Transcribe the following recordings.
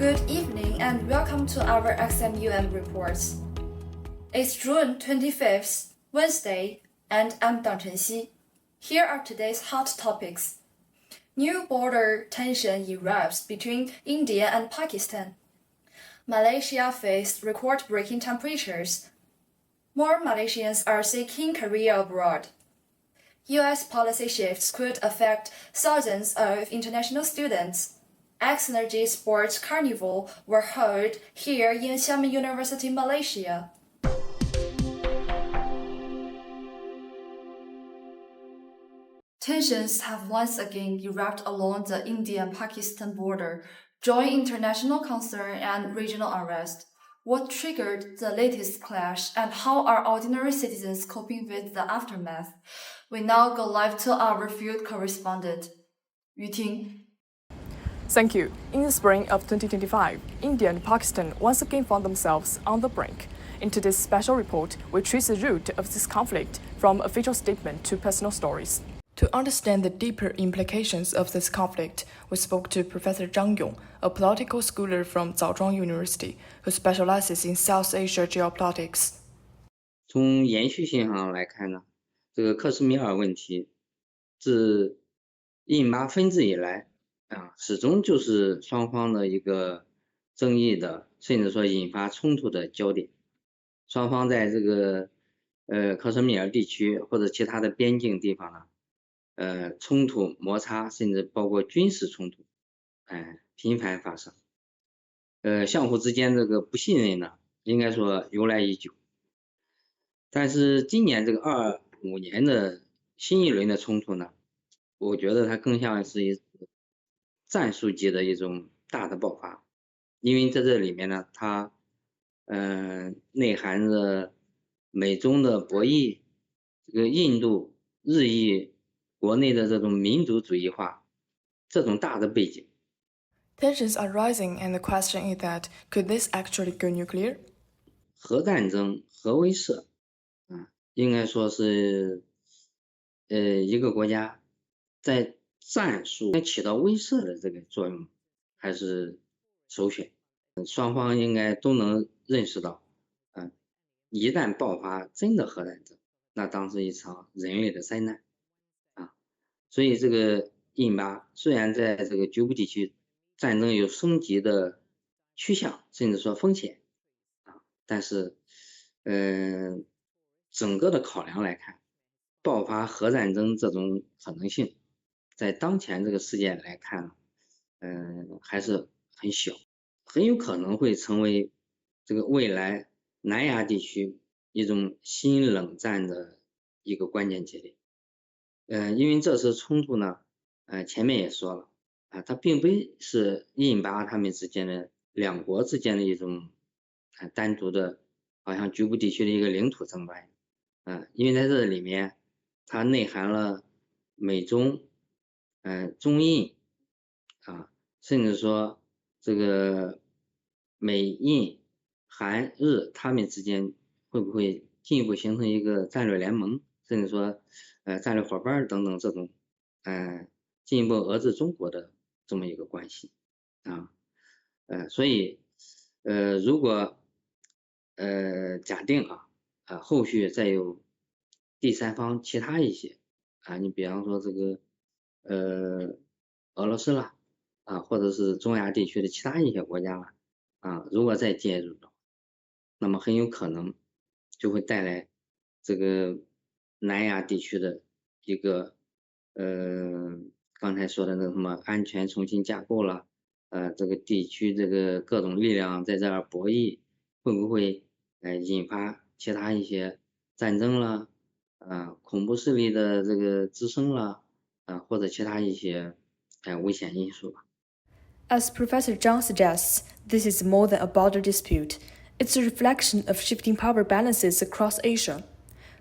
Good evening and welcome to our XMUM reports. It's June 25th, Wednesday, and I'm Dang Chenxi. Here are today's hot topics. New border tension erupts between India and Pakistan. Malaysia faced record-breaking temperatures. More Malaysians are seeking career abroad. U.S. policy shifts could affect thousands of international students. X-Energy Sports Carnival were held here in Xiamen University, Malaysia. Tensions have once again erupted along the Indian-Pakistan border, drawing international concern and regional unrest. What triggered the latest clash, and how are ordinary citizens coping with the aftermath? We now go live to our field correspondent, Yu Ting. Thank you. In the spring of 2025, India and Pakistan once again found themselves on the brink. In today's special report, we trace the root of this conflict from official statement to personal stories. To understand the deeper implications of this conflict, we spoke to Professor Zhang Yong, a political scholar from Zhaozhuang University, who specializes in South Asia geopolitics. 从延续性上来看呢，这个克什米尔问题自印巴分治以来始终就是双方的一个争议的，甚至说引发冲突的焦点。双方在这个克什米尔地区或者其他的边境地方呢，冲突摩擦，甚至包括军事冲突，频繁发生。相互之间这个不信任呢，应该说由来已久。但是今年这个25年的新一轮的冲突呢，我觉得它更像是一战术级的一种大的爆发，因为在这里面呢，它内含着美中的博弈，这个印度日益国内的这种民族主义化，这种大的背景。Tensions are rising, and the question is that could this actually go nuclear? 核战争、核威慑应该说是一个国家在战术起到威慑的这个作用还是首选。双方应该都能认识到，一旦爆发真的核战争，那当是一场人类的灾难所以这个印巴虽然在这个局部地区战争有升级的趋向，甚至说风险但是整个的考量来看，爆发核战争这种可能性在当前这个事件来看还是很小，很有可能会成为这个未来南亚地区一种新冷战的一个关键节点。因为这次冲突呢前面也说了它并不是印巴他们之间的两国之间的一种单独的好像局部地区的一个领土争端因为在这里面它内含了美中中印甚至说这个美印韩日他们之间会不会进一步形成一个战略联盟，甚至说战略伙伴等等这种进一步遏制中国的这么一个关系所以如果假定后续再有第三方其他一些你比方说这个俄罗斯啦或者是中亚地区的其他一些国家啦如果再介入的，那么很有可能就会带来这个南亚地区的一个刚才说的那个什么安全重新架构了这个地区这个各种力量在这儿博弈，会不会引发其他一些战争啦恐怖势力的这个滋生啦或者其他一些危险因素吧。As Professor Zhang suggests, this is more than a border dispute. It's a reflection of shifting power balances across Asia.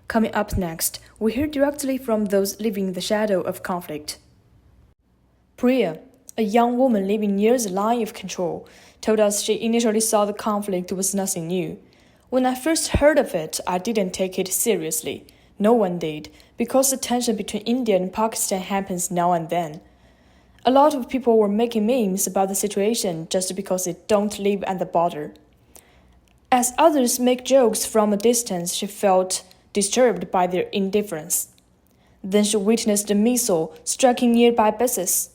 Coming up next, we hear directly from those living in the shadow of conflict. Priya, a young woman living near the line of control, told us she initially saw the conflict was nothing new. When I first heard of it, I didn't take it seriously. No one did, because the tension between India and Pakistan happens now and then. A lot of people were making memes about the situation just because they don't live at the border. As others make jokes from a distance, she felt disturbed by their indifference. Then she witnessed a missile striking nearby buses.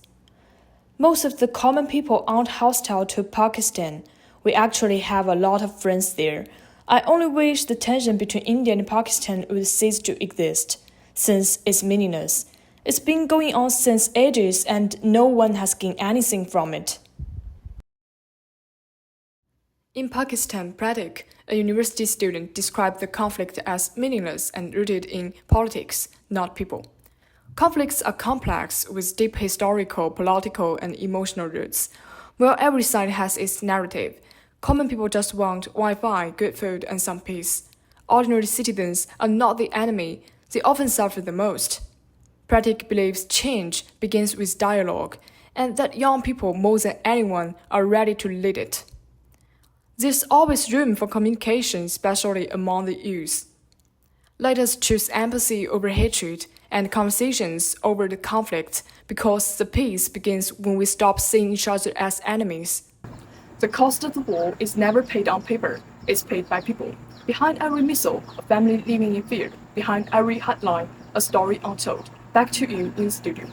Most of the common people aren't hostile to Pakistan. We actually have a lot of friends there. I only wish the tension between India and Pakistan would cease to exist, since it's meaningless. It's been going on since ages and no one has gained anything from it. In Pakistan, Pratik, a university student, described the conflict as meaningless and rooted in politics, not people. Conflicts are complex with deep historical, political, and emotional roots. While every side has its narrative, common people just want Wi-Fi, good food, and some peace. Ordinary citizens are not the enemy, they often suffer the most. Pratik believes change begins with dialogue, and that young people more than anyone are ready to lead it. There's always room for communication, especially among the youth. Let us choose empathy over hatred and conversations over the conflict, because the peace begins when we stop seeing each other as enemies. The cost of the war is never paid on paper, it's paid by people. Behind every missile, a family living in fear. Behind every headline, a story untold. Back to you in studio.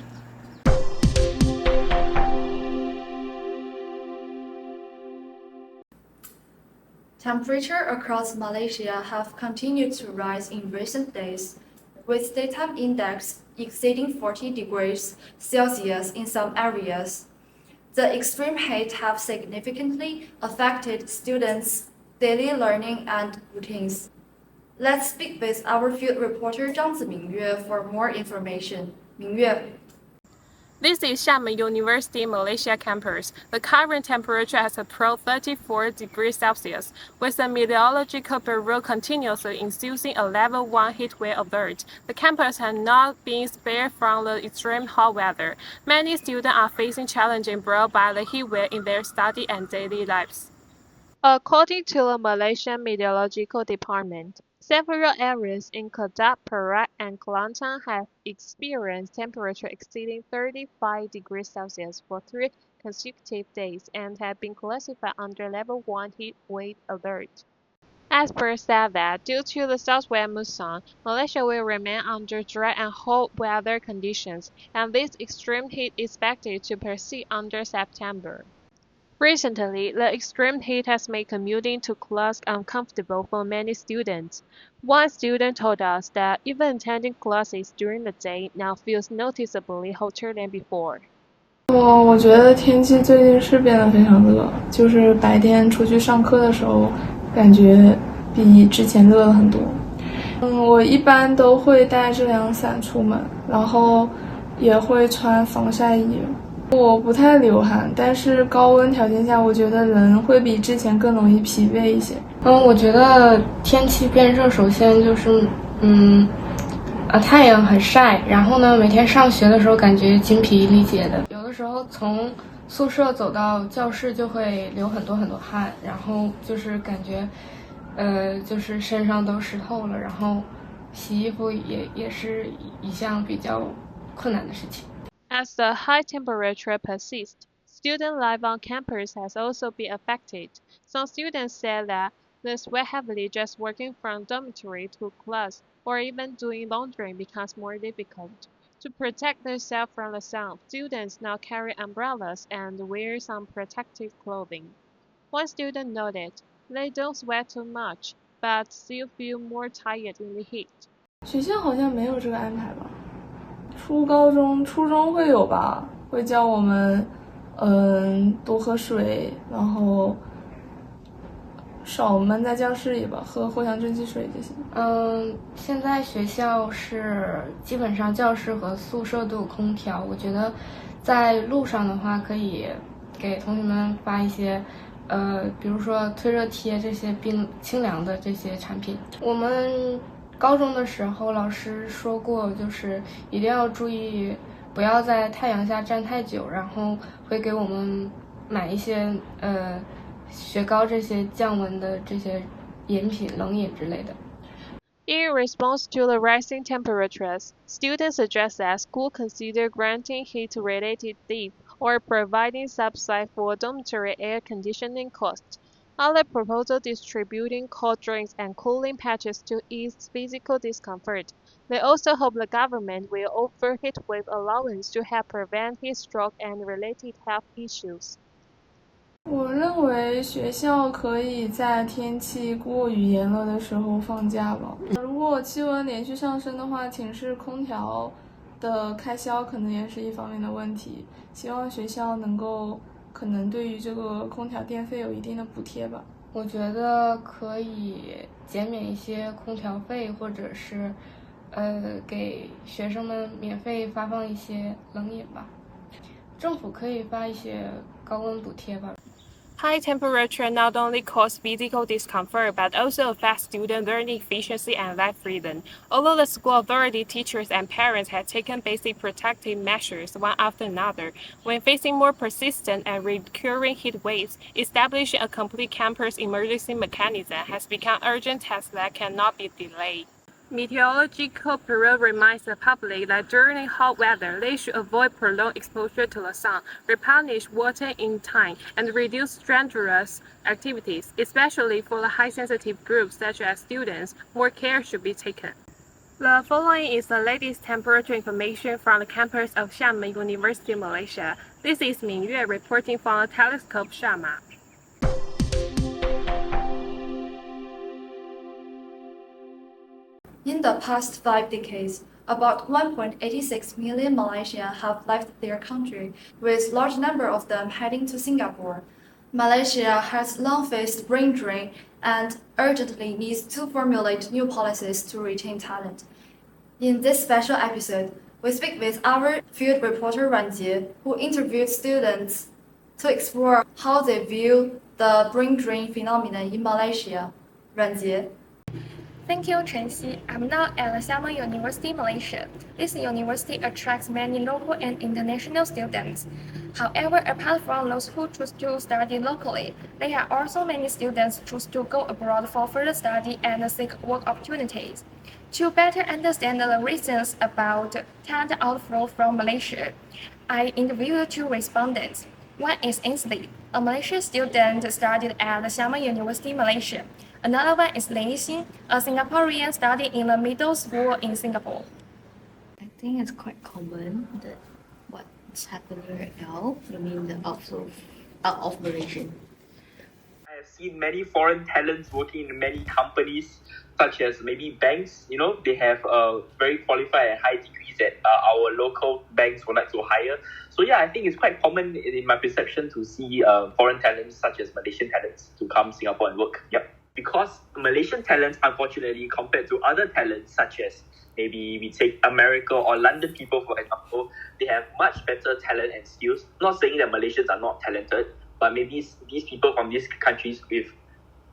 Temperature across Malaysia have continued to rise in recent days, with daytime index exceeding 40 degrees Celsius in some areas. The extreme heat have significantly affected students' daily learning and routines. Let's speak with our field reporter 张子明月 for more information. 明月. This is Xiamen University Malaysia campus. The current temperature has approached 34 degrees Celsius, with the meteorological bureau continuously issuing a level 1 heat wave alert. The campus has not been spared from the extreme hot weather. Many students are facing challenges brought by the heat wave in their study and daily lives. According to the Malaysian Meteorological Department, several areas in Kedah, Perak, and Kelantan have experienced temperature exceeding 35 degrees Celsius for 3 consecutive days and have been classified under level 1 heat wave alert. Experts said that due to the southwest monsoon, Malaysia will remain under dry and hot weather conditions, and this extreme heat is expected to persist under September. Recently, the extreme heat has made commuting to class uncomfortable for many students. One student told us that even attending classes during the day now feels noticeably hotter than before. 我觉得天气最近是变得非常热，就是白天出去上课的时候，感觉比之前热了很多。我一般都会带遮阳伞出门，然后也会穿防晒衣。我不太流汗，但是高温条件下，我觉得人会比之前更容易疲惫一些。我觉得天气变热，首先就是太阳很晒，然后呢，每天上学的时候感觉精疲力竭的，有的时候从宿舍走到教室就会流很多汗，然后就是感觉就是身上都湿透了，然后洗衣服也是一项比较困难的事情。As the high temperature persists, student life on campus has also been affected. Some students said that they sweat heavily just working from dormitory to class, or even doing laundry becomes more difficult. To protect themselves from the sun, students now carry umbrellas and wear some protective clothing. One student noted they don't sweat too much, but still feel more tired in the heat. 学校好像没有这个安排吧？初中会有吧，会教我们多喝水，然后少闷在教室里吧，喝藿香正气水这些。现在学校是基本上教室和宿舍都有空调，我觉得在路上的话可以给同学们发一些比如说退热贴这些清凉的这些产品。我们高中的时候老师说过，就是一定要注意不要在太阳下站太久，然后会给我们买一些雪糕这些降温的这些饮品、冷饮之类的。In response to the rising temperatures, students suggest that school consider granting heat-related leave or providing subsidy for dormitory air conditioning costs. Other proposals distributing cold drinks and cooling patches to ease physical discomfort. They also hope the government will offer heatwave allowance to help prevent heat stroke and related health issues. 我认为学校可以在天气过于炎热的时候放假吧。如果气温连续上升的话，寝室空调的开销可能也是一方面的问题。希望学校能够可能对于这个空调电费有一定的补贴吧。我觉得可以减免一些空调费，或者是给学生们免费发放一些冷饮吧。政府可以发一些高温补贴吧。High temperature not only cause physical discomfort but also affects student learning efficiency and life freedom. Although the school authority, teachers, and parents have taken basic protective measures one after another, when facing more persistent and recurring heat waves, establishing a complete campus emergency mechanism has become an urgent task that cannot be delayed. Meteorological Bureau reminds the public that during hot weather, they should avoid prolonged exposure to the sun, replenish water in time, and reduce strenuous activities, especially for the high-sensitive groups such as students. More care should be taken. The following is the latest temperature information from the campus of Xiamen University, Malaysia. This is Mingyue reporting from the telescope Xiamen. In the past 5 decades, about 1.86 million Malaysians have left their country, with large number of them heading to Singapore. Malaysia has long faced brain drain and urgently needs to formulate new policies to retain talent. In this special episode, we speak with our field reporter Ran Jie, who interviewed students to explore how they view the brain drain phenomenon in Malaysia. Ran Jie. Thank you, Chen Xi. I'm now at the Xiamen University, Malaysia. This university attracts many local and international students. However, apart from those who choose to study locally, there are also many students who choose to go abroad for further study and seek work opportunities. To better understand the reasons about talent outflow from Malaysia, I interviewed two respondents. One is Ainsley, a Malaysian student studied at the Xiamen University, Malaysia. Another one is Lei Xin, a Singaporean studying in the middle school in Singapore. I think it's quite common that what's happening right now, I mean the outflow out of Malaysia. I have seen many foreign talents working in many companies, such as maybe banks. You know, they have very qualified and high degrees that our local banks would like to hire. So yeah, I think it's quite common in my perception to see foreign talents, such as Malaysian talents, to come Singapore and work. Yep. Because Malaysian talents, unfortunately, compared to other talents, such as maybe we take America or London people, for example, they have much better talent and skills. Not saying that Malaysians are not talented, but maybe these people from these countries with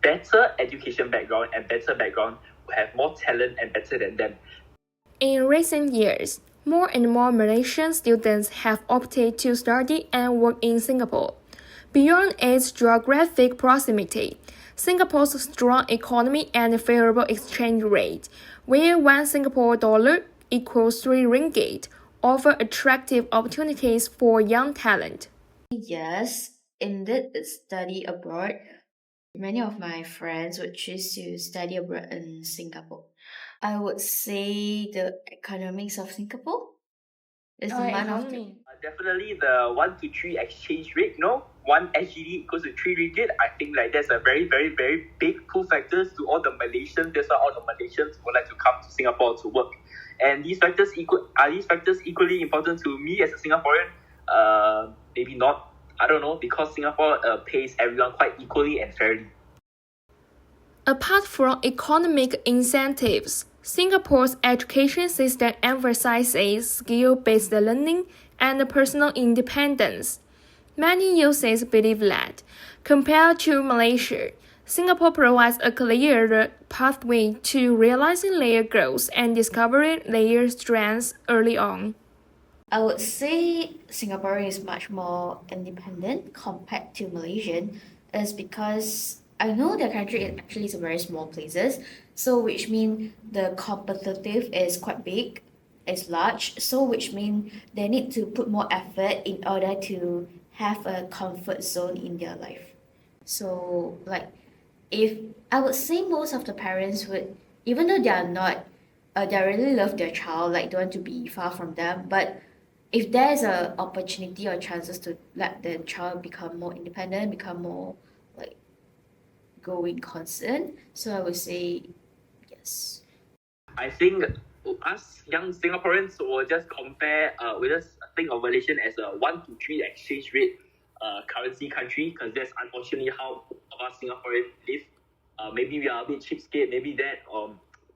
better education background and better background will have more talent and better than them. In recent years, more and more Malaysian students have opted to study and work in Singapore. Beyond its geographic proximity, Singapore's strong economy and favorable exchange rate, where 1 Singapore dollar equals 3 ringgit, offer attractive opportunities for young talent. Yes, indeed, it's study abroad. Many of my friends would choose to study abroad in Singapore. I would say the economics of Singapore is one of the... Definitely the 1 to 3 exchange rate, 1 SGD equals to 3 ringgit. I think that's a very, very, very big pull factors to all the Malaysians. That's why all the Malaysians would like to come to Singapore to work. And these factors are these factors equally important to me as a Singaporean? Maybe not. I don't know, because Singapore pays everyone quite equally and fairly. Apart from economic incentives, Singapore's education system emphasizes skill-based learning and personal independence. Many users believe that, compared to Malaysia, Singapore provides a clearer pathway to realizing their goals and discovering their strengths early on. I would say Singapore is much more independent compared to Malaysian, is because I know the country actually is a very small places, so which means the competitive is quite big. is large, so which means they need to put more effort in order to have a comfort zone in their life. So like if I would say most of the parents would, even though they are not they really love their child, like don't want to be far from them, but if there's a opportunity or chances to let the child become more independent, become more like growing concern, so I would say yes. I think us young Singaporeans will just compare, we just think of Malaysia as a 1 to 3 exchange rate currency country, because that's unfortunately how of us Singaporeans live. Maybe we are a bit cheapskate, maybe that,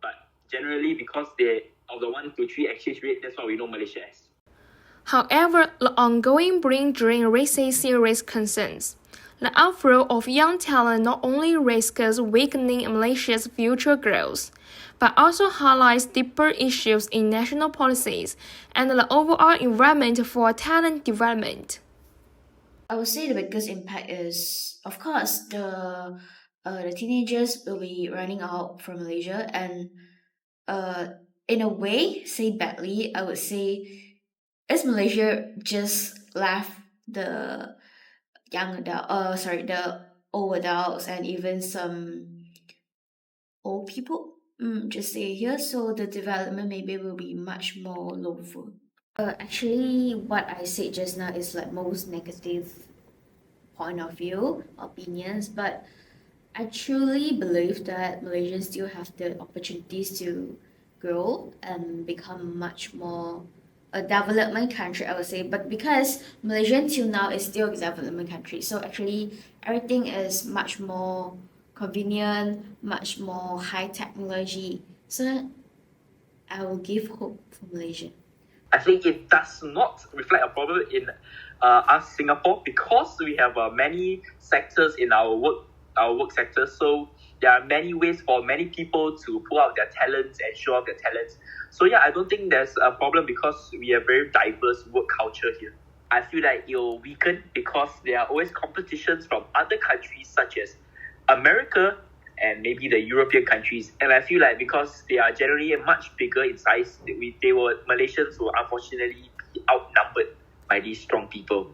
but generally because of the 1 to 3 exchange rate, that's what we know Malaysia as. However, the ongoing brain drain raises serious concerns. The outflow of young talent not only risks weakening Malaysia's future growth, but also highlights deeper issues in national policies and the overall environment for talent development. I would say the biggest impact is, of course, the teenagers will be running out from Malaysia, and in a way, say badly, I would say, is Malaysia just left the the old adults and even some old people, just stay here, so the development maybe will be much more lawful. Actually, what I said just now is like most negative point of view, opinions, but I truly believe that Malaysians still have the opportunities to grow and become much more a development country, I would say. But because Malaysia till now is still a development country, so actually everything is much more convenient, much more high technology. So I will give hope for Malaysia. I think it does not reflect a problem in us Singapore, because we have many sectors in our work sector. So there are many ways for many people to pull out their talents and show off their talents. So yeah, I don't think there's a problem because we have very diverse work culture here. I feel like it will weaken because there are always competitions from other countries such as America and maybe the European countries. And I feel like because they are generally much bigger in size, Malaysians will unfortunately be outnumbered by these strong people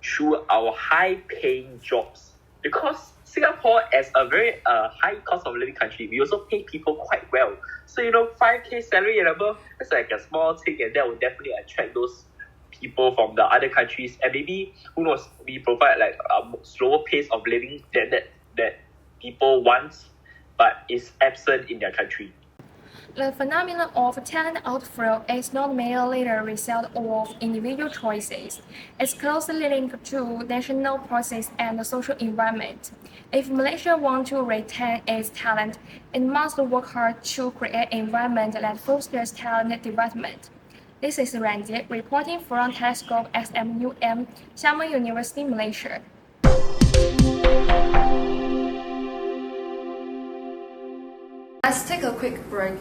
through our high-paying jobs. Because Singapore, as a very high cost of living country, we also pay people quite well. So 5K salary and above, that's like a small thing, and that will definitely attract those people from the other countries. And maybe, who knows, we provide like a slower pace of living that people want, but is absent in their country. The phenomenon of talent outflow is not merely the result of individual choices. It's closely linked to national policies and the social environment. If Malaysia wants to retain its talent, it must work hard to create an environment that fosters talent development. This is Ranjit reporting from Telescope SMUM, Xiamen University, Malaysia. Let's take a quick break.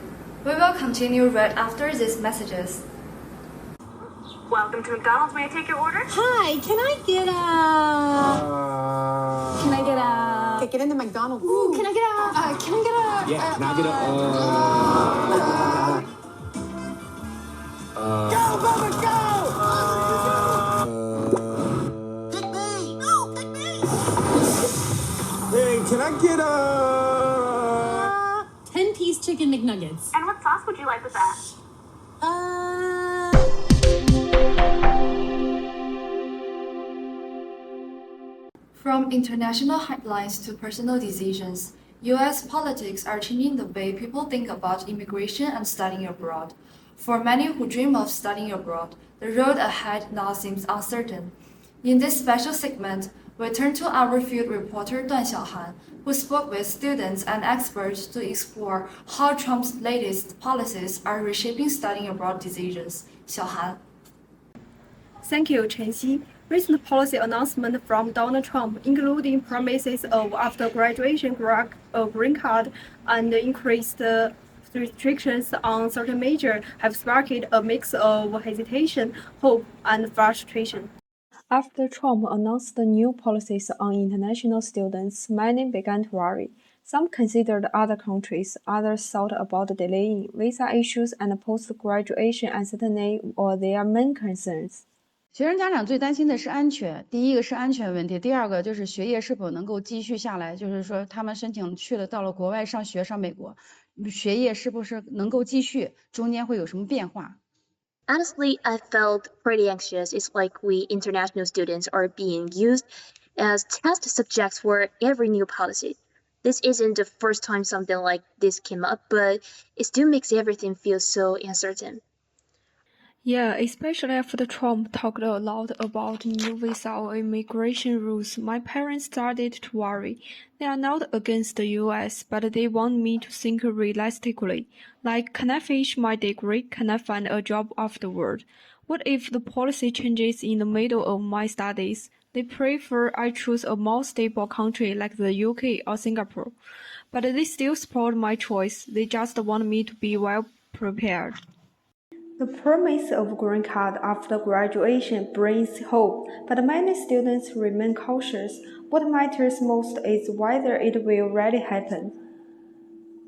We will continue right after these messages. Welcome to McDonald's. May I take your order? Hi, can I get a... Okay, get into McDonald's. Ooh, can I get a... Yeah, can I get a... Go, Bubba, go! Pick me! No, pick me! Hey, can I get a... 10-piece chicken McNuggets. And what sauce would you like with that? From international headlines to personal decisions, US politics are changing the way people think about immigration and studying abroad. For many who dream of studying abroad, the road ahead now seems uncertain. In this special segment, we turn to our field reporter Duan Xiaohan, who spoke with students and experts to explore how Trump's latest policies are reshaping studying abroad decisions. Xiaohan. Thank you, Chen Xi. Recent policy announcements from Donald Trump, including promises of after graduation green card and increased restrictions on certain measures, have sparked a mix of hesitation, hope, and frustration. After Trump announced the new policies on international students, many began to worry. Some considered other countries, others thought about delaying visa issues and post-graduation uncertainty were their main concerns. 学生家长最担心的是安全，第一个是安全问题，第二个就是学业是否能够继续下来，就是说他们申请去了到了国外上学上美国，学业是不是能够继续，中间会有什么变化？ Honestly, I felt pretty anxious. It's like we international students are being used as test subjects for every new policy. This isn't the first time something like this came up, but it still makes everything feel so uncertain. Yeah, especially after Trump talked a lot about new visa or immigration rules, my parents started to worry. They are not against the US, but they want me to think realistically. Like, can I finish my degree? Can I find a job afterward? What if the policy changes in the middle of my studies? They prefer I choose a more stable country like the UK or Singapore. But they still support my choice. They just want me to be well prepared. The promise of green card after graduation brings hope, but many students remain cautious. What matters most is whether it will really happen.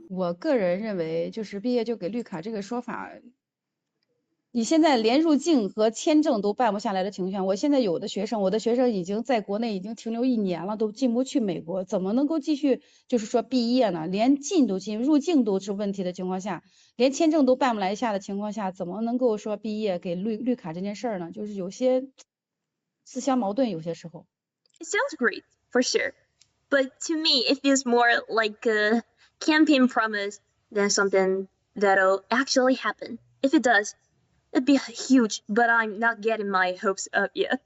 我个人认为，就是毕业就给绿卡这个说法，你现在连入境和签证都办不下来的情况下，我现在我的学生已经在国内已经停留1年了，都进不去美国，怎么能够继续就是说毕业呢？连入境都是问题的情况下，连签证都办不来下的情况下，怎么能够说毕业给绿卡这件事儿呢？就是有些自相矛盾，有些时候。It sounds great, for sure. But to me, it feels more like a campaign promise than something that'll actually happen. If it does, it'd be huge, but I'm not getting my hopes up yet.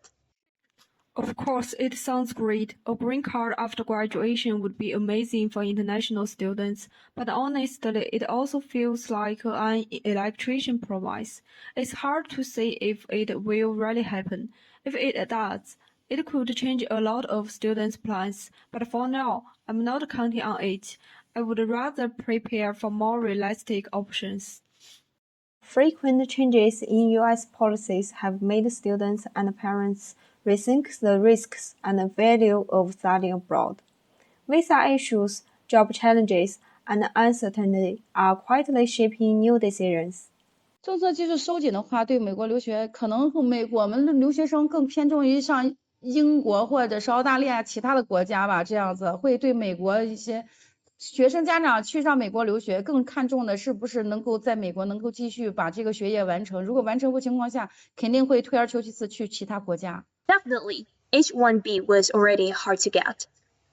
Of course, it sounds great. A green card after graduation would be amazing for international students, but honestly, it also feels like an electrician promise. It's hard to say if it will really happen. If it does, it could change a lot of students' plans, but for now, I'm not counting on it. I would rather prepare for more realistic options. Frequent changes in U.S. policies have made students and parents rethink the risks and value of studying abroad. Visa issues, job challenges, and uncertainty are quietly shaping new decisions. 政策继续收紧的话，对美国留学可能我们的留学生更偏重于上英国或者是澳大利亚其他的国家吧，这样子会对美国一些学生家长去上美国留学更看重的是不是能够在美国能够继续把这个学业完成，如果完成不情况下，肯定会退而求其次去其他国家。Definitely, H-1B was already hard to get,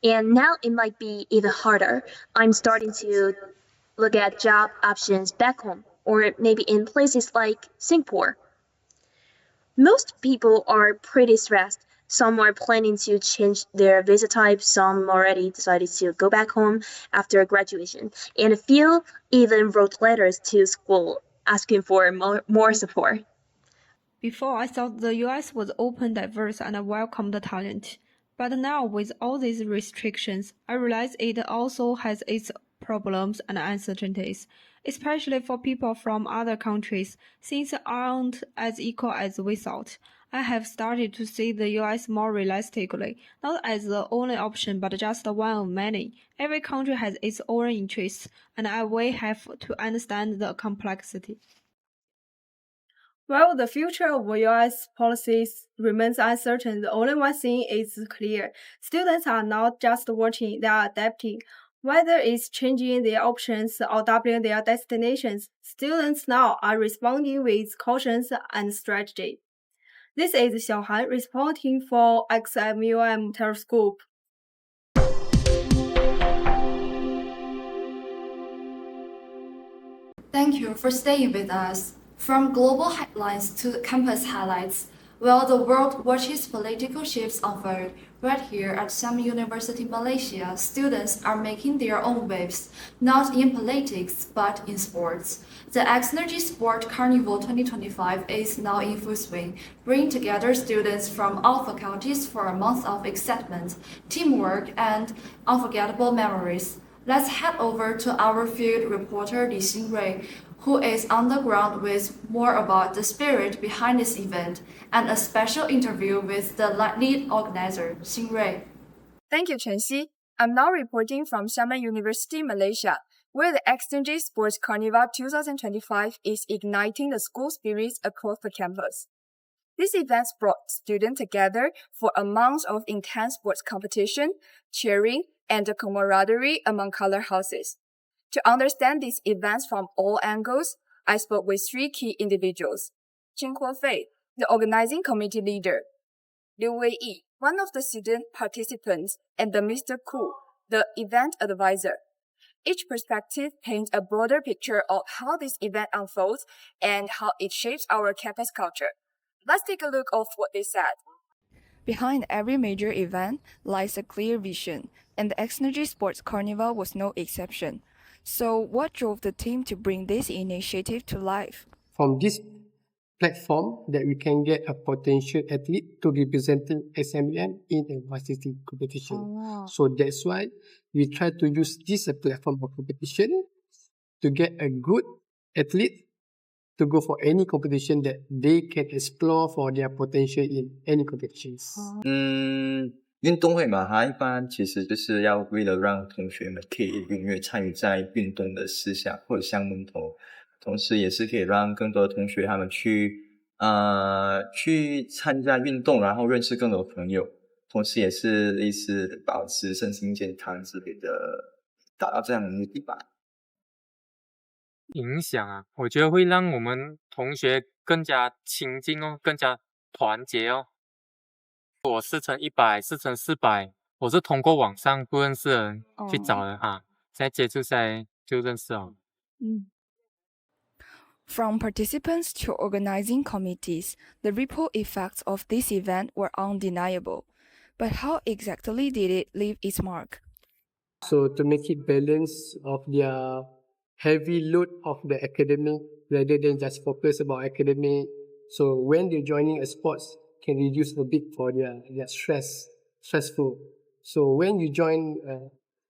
and now it might be even harder. I'm starting to look at job options back home, or maybe in places like Singapore. Most people are pretty stressed. Some are planning to change their visa type, some already decided to go back home after graduation, and a few even wrote letters to school asking for more support. Before, I thought the US was open, diverse, and welcomed talent. But now, with all these restrictions, I realize it also has its problems and uncertainties, especially for people from other countries. Things aren't as equal as we thought. I have started to see the US more realistically, not as the only option but just one of many. Every country has its own interests, and I will have to understand the complexity. While the future of US policies remains uncertain, the only one thing is clear. Students are not just watching, they are adapting. Whether it's changing their options or doubling their destinations, students now are responding with caution and strategy. This is Xiaohan reporting for XMUM Telescope. Thank you for staying with us. From global headlines to campus highlights, while the world watches political shifts unfold, right here at some University Malaysia, students are making their own waves, not in politics, but in sports. The X-Energy Sport Carnival 2025 is now in full swing, bringing together students from all faculties for a month of excitement, teamwork, and unforgettable memories. Let's head over to our field reporter Li Xingrui, who is on the ground with more about the spirit behind this event and a special interview with the lead organizer, Xingrui. Thank you, Chen Xi. I'm now reporting from Xiamen University, Malaysia, where the Externji Sports Carnival 2025 is igniting the school spirits across the campus. This event brought students together for a month of intense sports competition, cheering, and camaraderie among color houses. To understand these events from all angles, I spoke with three key individuals. Jin Huofei, the organizing committee leader. Liu Weiyi, one of the student participants, and the Mr. Ku, the event advisor. Each perspective paints a broader picture of how this event unfolds and how it shapes our campus culture. Let's take a look of what they said. Behind every major event lies a clear vision, and the Externji Sports Carnival was no exception. So, what drove the team to bring this initiative to life? From this platform that we can get a potential athlete to representing SMEM in a varsity competition. So that's why we try to use this platform of competition to get a good athlete to go for any competition that they can explore for their potential in any competitions. 运动会嘛，它一般其实就是要为了让同学们可以踊跃参与在运动的思想或者项目头，同时也是可以让更多的同学他们去参加运动，然后认识更多朋友，同时也是类似保持身心健康之类的，达到这样的目的吧。影响啊，我觉得会让我们同学更加亲近哦，更加团结哦。我4乘100、4乘400，我是通过网上不认识的人去找的哈，现在接触下来就认识了。From participants to organizing committees, the ripple effects of this event were undeniable. But how exactly did it leave its mark? So to make it balance of their heavy load of the academic rather than just focus about academic. So when they're joining a sports can reduce a bit for their stressful. So when you join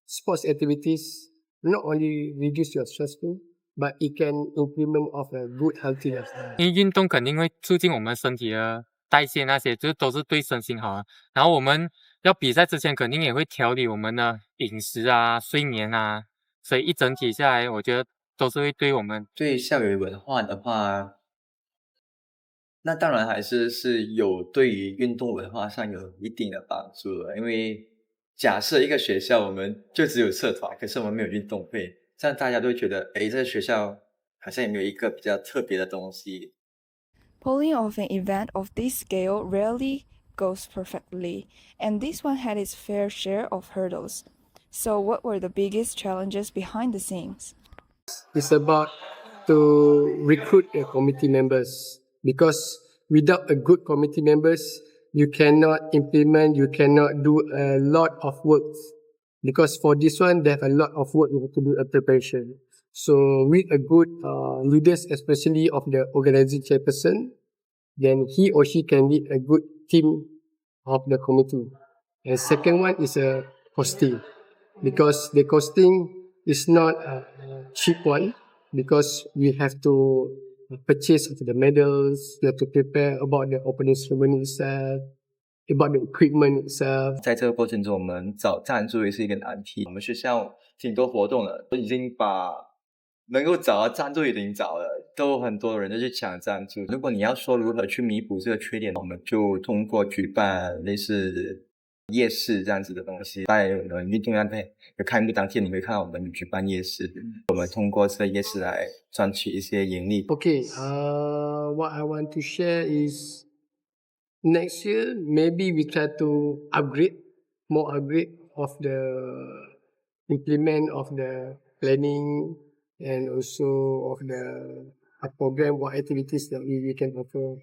sports activities, not only reduce your stressful, but it can implement of a good healthy lifestyle. 因为运动肯定会促进我们身体的代谢，那些就都是对身心好的。然后我们要比赛之前，肯定也会调理我们的饮食啊、睡眠啊，所以一整体下来，我觉得都是会对我们对校园文化的话，那当然还是有对于运动文化上有一定的帮助的。因为假设一个学校我们就只有社团，可是我们没有运动会，这样大家都会觉得，这个学校好像也没有一个比较特别的东西。Pulling off an event of this scale rarely goes perfectly, and this one had its fair share of hurdles. So what were the biggest challenges behind the scenes? It's about to recruit the committee members, because without a good committee members, you cannot implement, you cannot do a lot of work. Because for this one, they have a lot of work you have to do a preparation. So with a good leaders, especially of the organizing chairperson, then he or she can lead a good team of the committee. And second one is a hosting, because the hosting is not a cheap one, because we have to purchase the medals, we have to prepare about the opening ceremony itself, about the equipment itself. 在这个过程中，我们找赞助也是一个难题。我们学校挺多活动了，都已经把能够找到赞助已经找了，都很多人都去抢赞助。如果你要说如何去弥补这个缺点，我们就通过举办类似夜市这样子的东西。在运动员的开幕当天，你会看到我们举办夜市，我们通过这个夜市来赚取一些盈利。Okay, what I want to share is next year maybe we try to more upgrade of the implement of the planning and also of the program or activities that we can offer,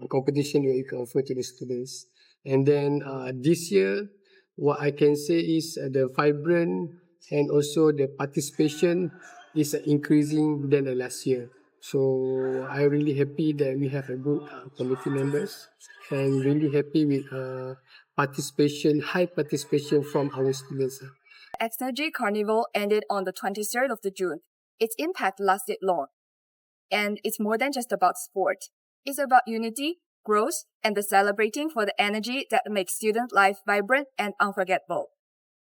competition that we can offer to the students. And then this year, what I can say is the vibrant and also the participation is increasing than the last year. So I'm really happy that we have a good committee members, and really happy with high participation from our students. Externji Carnival ended on the 23rd of June. Its impact lasted long. And it's more than just about sport. It's about unity, growth, and the celebrating for the energy that makes student life vibrant and unforgettable.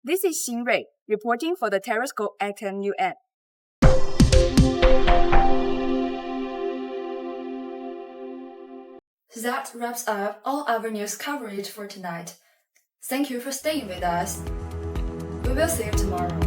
This is Xin Rui, reporting for the Terrascope at XMUN. That wraps up all our news coverage for tonight. Thank you for staying with us. We will see you tomorrow.